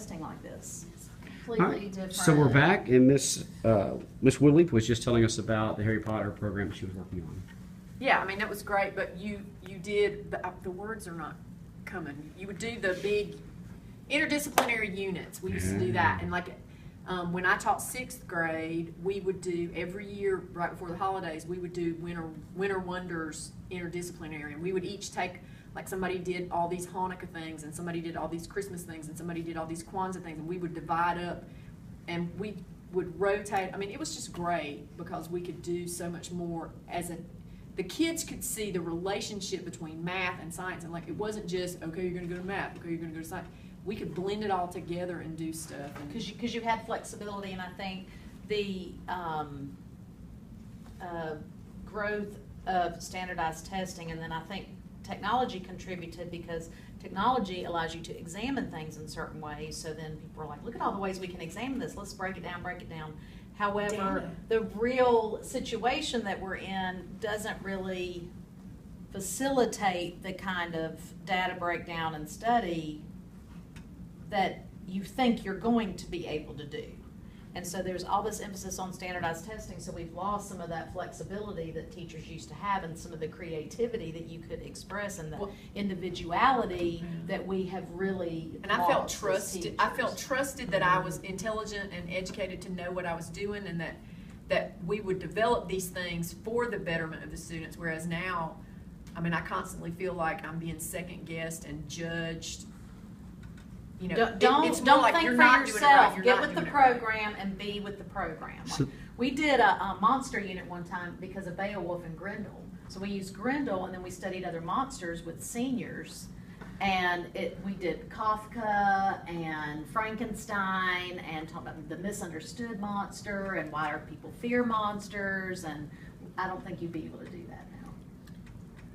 testing like this. It's All completely right. different. So we're back, and Miss Woodley was just telling us about the Harry Potter program that she was working on. Yeah, I mean, that was great, but you did, the words are not coming. You would do the big interdisciplinary units. We used to do that. And like, when I taught 6th grade, we would do every year, right before the holidays, we would do Winter Wonders interdisciplinary. And we would each take, like somebody did all these Hanukkah things, and somebody did all these Christmas things, and somebody did all these Kwanzaa things, and we would divide up, and we would rotate. I mean, it was just great because we could do so much more the kids could see the relationship between math and science, and like it wasn't just, okay, you're going to go to math, okay, you're going to go to science. We could blend it all together and do stuff. Because you had flexibility, and I think the growth of standardized testing, and then I think technology contributed because technology allows you to examine things in certain ways. So then people are like, look at all the ways we can examine this. Let's break it down, break it down. However, the real situation that we're in doesn't really facilitate the kind of data breakdown and study that you think you're going to be able to do. And so there's all this emphasis on standardized testing, so we've lost some of that flexibility that teachers used to have and some of the creativity that you could express and the individuality that we have really And I felt trusted. I felt trusted that I was intelligent and educated to know what I was doing, and that we would develop these things for the betterment of the students, whereas now, I mean, I constantly feel like I'm being second guessed and judged. You know, Don't it's more like think you're for not doing it yourself. right, you're Get not with the doing it right. program and be with the program. So- We did a monster unit one time because of Beowulf and Grendel. So we used Grendel, and then we studied other monsters with seniors. And we did Kafka and Frankenstein and talked about the misunderstood monster and why are people fear monsters. And I don't think you'd be able to do that now.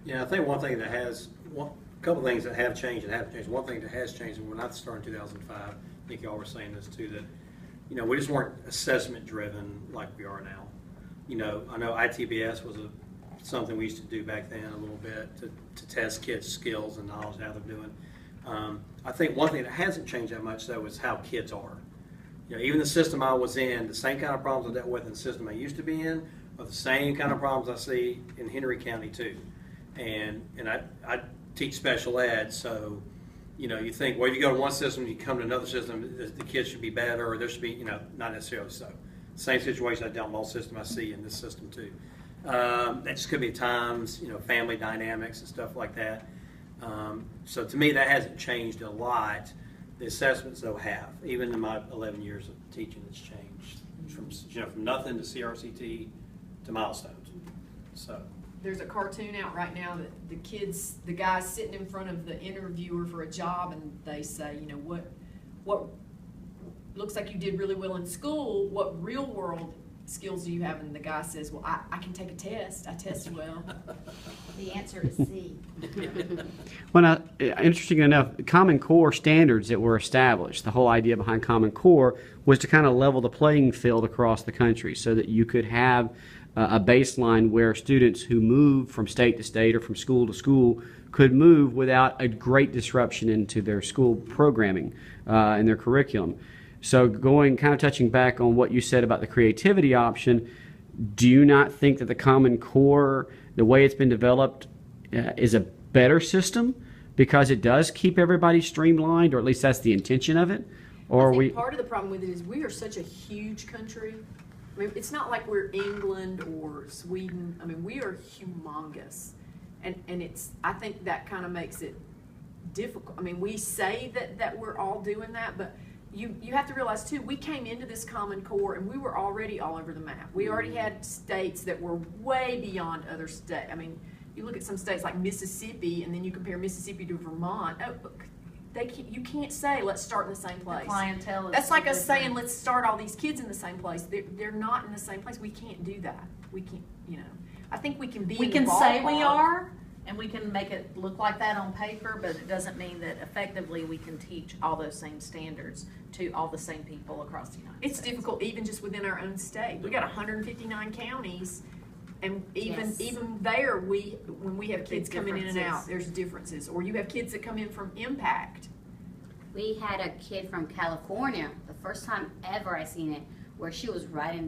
Yeah, I think one thing that a couple things that have changed and haven't changed. One thing that has changed, and when I started in 2005, I think y'all were saying this too, that, you know, we just weren't assessment driven like we are now. You know, I know ITBS was something we used to do back then a little bit to test kids' skills and knowledge, how they're doing. I think one thing that hasn't changed that much though is how kids are. You know, even the system I was in, the same kind of problems I dealt with in the system I used to be in are the same kind of problems I see in Henry County too. And I teach special ed, so, you know, you think, well, if you go to one system, you come to another system, the kids should be better, or there should be, you know, not necessarily so. Same situation I dealt with all system I see in this system too. That just could be at times, you know, family dynamics and stuff like that. So to me, that hasn't changed a lot. The assessments, though, have. Even in my 11 years of teaching, it's changed from nothing to CRCT to milestones. So. There's a cartoon out right now that the guy's sitting in front of the interviewer for a job, and they say, you know, what looks like you did really well in school, what real world skills do you have? And the guy says, well, I can take a test. I test well. The answer is C. Well, now, interesting enough, Common Core standards that were established, the whole idea behind Common Core was to kind of level the playing field across the country so that you could have a baseline where students who move from state to state or from school to school could move without a great disruption into their school programming and their curriculum. So kind of touching back on what you said about the creativity option, do you not think that the Common Core, the way it's been developed, is a better system because it does keep everybody streamlined, or at least that's the intention of it? Or I think part of the problem with it is we are such a huge country. I mean, it's not like we're England or Sweden. I mean, we are humongous. And I think that kind of makes it difficult. I mean, we say that we're all doing that, but you have to realize too, we came into this Common Core and we were already all over the map. We already had states that were way beyond other states. I mean, you look at some states like Mississippi, and then you compare Mississippi to Vermont. You can't say let's start in the same place. The clientele is That's like us different. saying let's start all these kids in the same place. They're not in the same place. We can't do that. We can't, you know. I think we can be. We in can the say we ballpark. are, and we can make it look like that on paper, but it doesn't mean that effectively we can teach all those same standards to all the same people across the United It's States. difficult even just within our own state. We got 159 counties, and even there, when we have kids coming in and out, there's differences. Or you have kids that come in from Impact. We had a kid from California, the first time ever I seen it, where she was right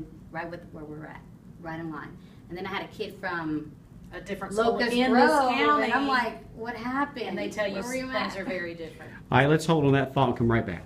with where we're at, right in line. And then I had a kid from A different school Locust in Grove, this county. and I'm like, what happened? And they tell you Where were things at? are very different. All right, let's hold on that thought and come right back.